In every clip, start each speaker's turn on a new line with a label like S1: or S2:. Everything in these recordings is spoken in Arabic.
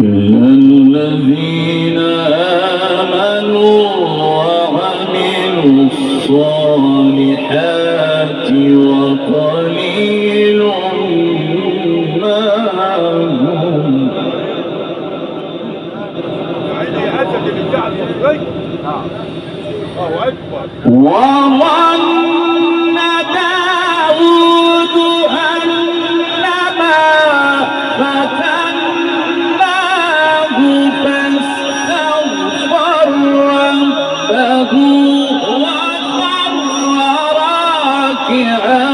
S1: الذين آمنوا وعملوا الصالحات وقليل ما هم. وظن داود أنما فتناه فاستغفر ربه وخر راكعا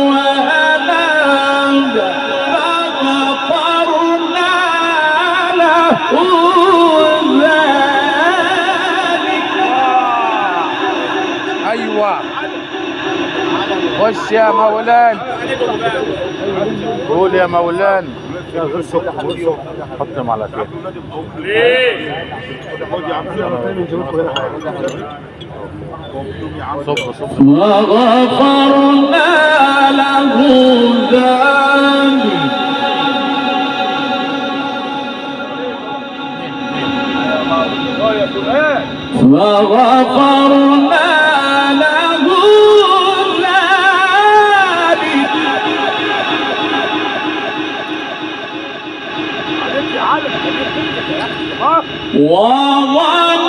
S1: وأناب فغفرنا له
S2: ايوه خش يا مولانا، قول يا مولانا. غير سكر حطهم على كده.
S1: وغفرنا له ذلك وغفرنا له ذلك وظن